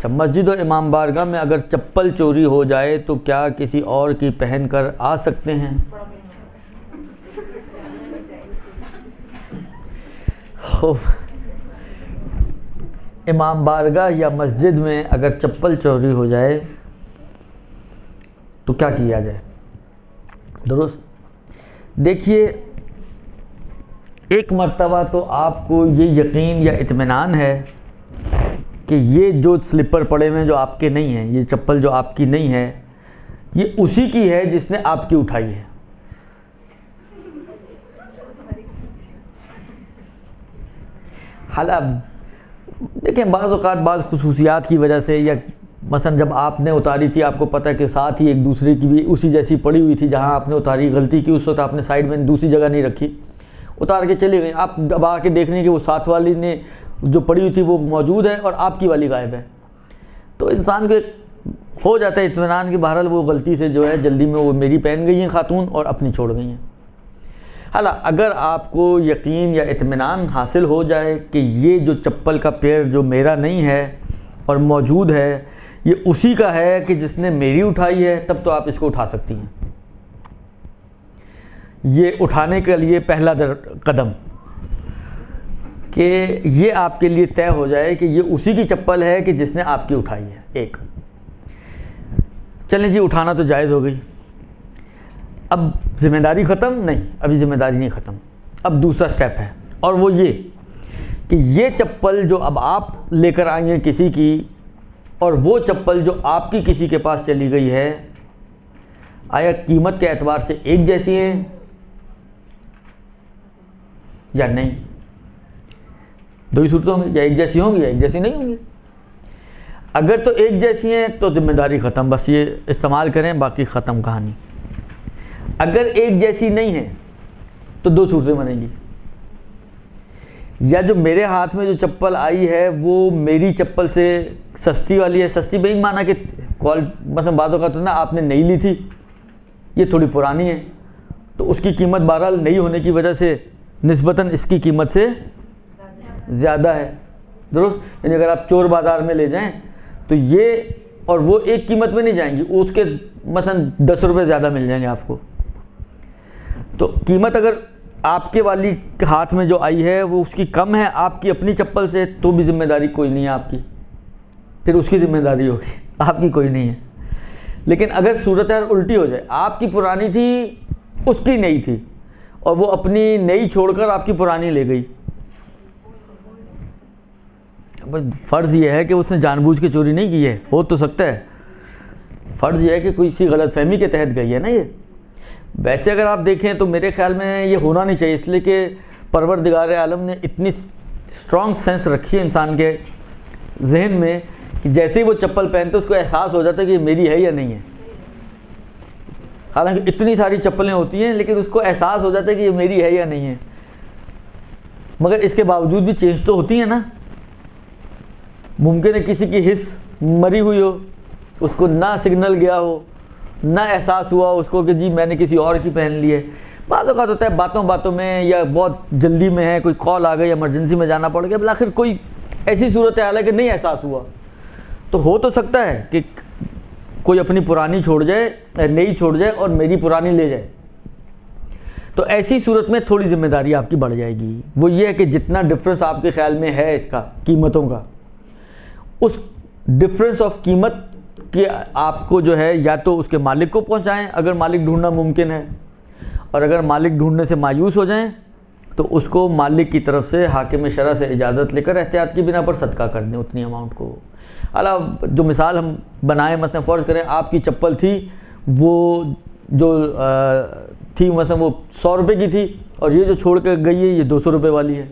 اچھا، مسجد و امام بارگاہ میں اگر چپل چوری ہو جائے تو کیا کسی اور کی پہن کر آ سکتے ہیں؟ امام بارگاہ یا مسجد میں اگر چپل چوری ہو جائے تو کیا کیا جائے؟ درست. دیکھیے، ایک مرتبہ تو آپ کو یہ یقین یا اطمینان ہے کہ یہ جو سلپر پڑے ہوئے جو آپ کے نہیں ہیں، یہ چپل جو آپ کی نہیں ہے، یہ اسی کی ہے جس نے آپ کی اٹھائی ہے. حالانکہ دیکھیں، بعض اوقات بعض خصوصیات کی وجہ سے، یا مثلا جب آپ نے اتاری تھی آپ کو پتہ ہے کہ ساتھ ہی ایک دوسرے کی بھی اسی جیسی پڑی ہوئی تھی، جہاں آپ نے اتاری غلطی کی اس وقت آپ نے سائیڈ میں دوسری جگہ نہیں رکھی، اتار کے چلی گئی. آپ اب آ کے دیکھ رہے ہیں کہ وہ ساتھ والی نے جو پڑی ہوئی تھی وہ موجود ہے اور آپ کی والی غائب ہے. تو انسان کو ہو جاتا ہے اطمینان کہ بہرحال وہ غلطی سے جو ہے جلدی میں وہ میری پہن گئی ہیں خاتون اور اپنی چھوڑ گئی ہیں. حالانکہ اگر آپ کو یقین یا اطمینان حاصل ہو جائے کہ یہ جو چپل کا پیر جو میرا نہیں ہے اور موجود ہے یہ اسی کا ہے کہ جس نے میری اٹھائی ہے، تب تو آپ اس کو اٹھا سکتی ہیں. یہ اٹھانے کے لیے پہلا قدم کہ یہ آپ کے لیے طے ہو جائے کہ یہ اسی کی چپل ہے کہ جس نے آپ کی اٹھائی ہے. ایک چلیں جی، اٹھانا تو جائز ہو گئی. اب ذمہ داری ختم؟ نہیں، ابھی ذمہ داری نہیں ختم. اب دوسرا سٹیپ ہے، اور وہ یہ کہ یہ چپل جو اب آپ لے کر آئی ہیں کسی کی، اور وہ چپل جو آپ کی کسی کے پاس چلی گئی ہے، آیا قیمت کے اعتبار سے ایک جیسی ہیں یا نہیں؟ دو ہی صورتیں ہوں گی، یا ایک جیسی ہوں گی یا ایک جیسی نہیں ہوں گی. اگر تو ایک جیسی ہیں تو ذمہ داری ختم، بس یہ استعمال کریں، باقی ختم کہانی. اگر ایک جیسی نہیں ہے تو دو صورتیں بنیں گی. یا جو میرے ہاتھ میں جو چپل آئی ہے وہ میری چپل سے سستی والی ہے. سستی بے معنی کہ مثلا بعض اوقات نا آپ نے نئی لی تھی، یہ تھوڑی پرانی ہے، تو اس کی قیمت بہرحال نئی ہونے کی وجہ سے نسبتاً اس کی قیمت سے زیادہ ہے. درست. یعنی اگر آپ چور بازار میں لے جائیں تو یہ اور وہ ایک قیمت میں نہیں جائیں گی، اس کے مثلا 10 روپے زیادہ مل جائیں گے آپ کو. تو قیمت اگر آپ کے والی ہاتھ میں جو آئی ہے وہ اس کی کم ہے آپ کی اپنی چپل سے، تو بھی ذمہ داری کوئی نہیں ہے آپ کی، پھر اس کی ذمہ داری ہوگی، آپ کی کوئی نہیں ہے. لیکن اگر صورتحال الٹی ہو جائے، آپ کی پرانی تھی اس کی نئی تھی، اور وہ اپنی نئی چھوڑ کر آپ کی پرانی لے گئی، فرض یہ ہے کہ اس نے جان بوجھ کے چوری نہیں کی ہے، ہو تو سکتا ہے، فرض یہ ہے کہ کوئی سی غلط فہمی کے تحت گئی ہے نا یہ. ویسے اگر آپ دیکھیں تو میرے خیال میں یہ ہونا نہیں چاہیے، اس لیے کہ پروردگار عالم نے اتنی اسٹرانگ سینس رکھی ہے انسان کے ذہن میں کہ جیسے ہی وہ چپل پہنتے اس کو احساس ہو جاتا ہے کہ یہ میری ہے یا نہیں ہے. حالانکہ اتنی ساری چپلیں ہوتی ہیں لیکن اس کو احساس ہو جاتا ہے کہ یہ میری ہے یا نہیں ہے. مگر اس کے باوجود بھی چینج تو ہوتی ہیں نا. ممکن ہے کسی کی حس مری ہوئی ہو، اس کو نہ سگنل گیا ہو، نہ احساس ہوا اس کو کہ جی میں نے کسی اور کی پہن لی ہے. بعض اوقات ہوتا ہے باتوں باتوں میں یا بہت جلدی میں ہے، کوئی کال آ گئی، ایمرجنسی میں جانا پڑ گیا، بالآخر کوئی ایسی صورت حال ہے کہ نہیں احساس ہوا. تو ہو تو سکتا ہے کہ کوئی اپنی پرانی چھوڑ جائے، نئی چھوڑ جائے اور میری پرانی لے جائے. تو ایسی صورت میں تھوڑی ذمہ داری آپ کی بڑھ جائے گی. وہ یہ ہے کہ جتنا ڈفرینس آپ کے خیال میں ہے اس کا قیمتوں کا، اس ڈفرینس آف قیمت کہ آپ کو جو ہے یا تو اس کے مالک کو پہنچائیں اگر مالک ڈھونڈنا ممکن ہے، اور اگر مالک ڈھونڈنے سے مایوس ہو جائیں تو اس کو مالک کی طرف سے حاکم شرع سے اجازت لے کر احتیاط کی بنا پر صدقہ کر دیں اتنی اماؤنٹ کو. علاوہ جو مثال ہم بنائیں، مثلا فرض کریں آپ کی چپل تھی وہ جو تھی مثلا وہ 100 روپے کی تھی، اور یہ جو چھوڑ کے گئی ہے یہ 200 روپے والی ہے.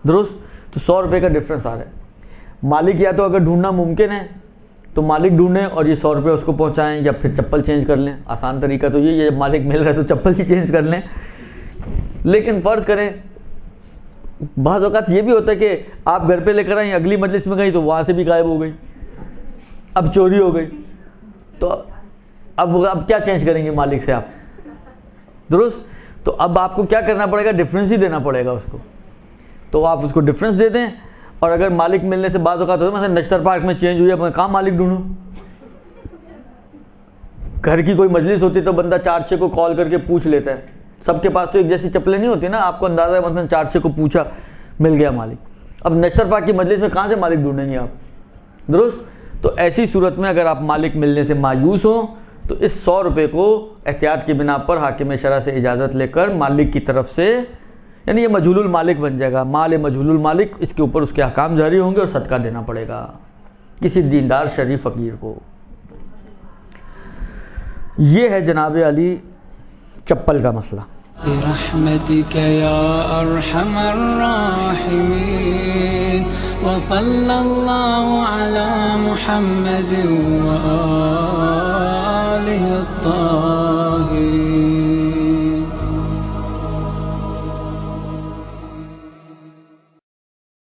درست. تو 100 روپے کا ڈفرینس آ رہا ہے. مالک یا تو اگر ڈھونڈنا ممکن ہے تو مالک ڈھونڈیں اور یہ 100 روپے اس کو پہنچائیں، یا پھر چپل چینج کر لیں. آسان طریقہ تو یہ ہے، مالک مل رہا ہے تو چپل ہی چینج کر لیں. لیکن فرض کریں بعض اوقات یہ بھی ہوتا ہے کہ آپ گھر پہ لے کر آئیں، اگلی مجلس میں گئی تو وہاں سے بھی غائب ہو گئی، اب چوری ہو گئی، تو اب کیا چینج کریں گے مالک سے آپ؟ درست. تو اب آپ کو کیا کرنا پڑے گا؟ ڈفرینس ہی دینا پڑے گا اس کو. تو آپ اس کو ڈفرینس دے دیں اور اگر مالک ملنے سے بعض اوقات ہوتا ہے مثلا نشتر پارک میں چینج ہوئی ہے، میں کہاں مالک ڈھونڈوں؟ گھر کی کوئی مجلس ہوتی تو بندہ 4-6 کو کال کر کے پوچھ لیتا ہے. سب کے پاس تو ایک جیسی چپلیں نہیں ہوتی نا، آپ کو اندازہ ہے مثلا 4-6 کو پوچھا مل گیا مالک. اب نشتر پاک کی مجلس میں کہاں سے مالک ڈھونڈیں گے آپ؟ درست. تو ایسی صورت میں اگر آپ مالک ملنے سے مایوس ہوں تو اس 100 روپے کو احتیاط کی بنا پر حاکم شرع سے اجازت لے کر مالک کی طرف سے، یعنی یہ مجہول المالک بن جائے گا، مال مجہول المالک، اس کے اوپر اس کے احکام جاری ہوں گے اور صدقہ دینا پڑے گا کسی دیندار شریف فقیر کو. یہ ہے جناب علی چپل کا مسئلہ. برحمتك يا ارحم الراحمين وصلى الله على محمد وآله الطاهرين.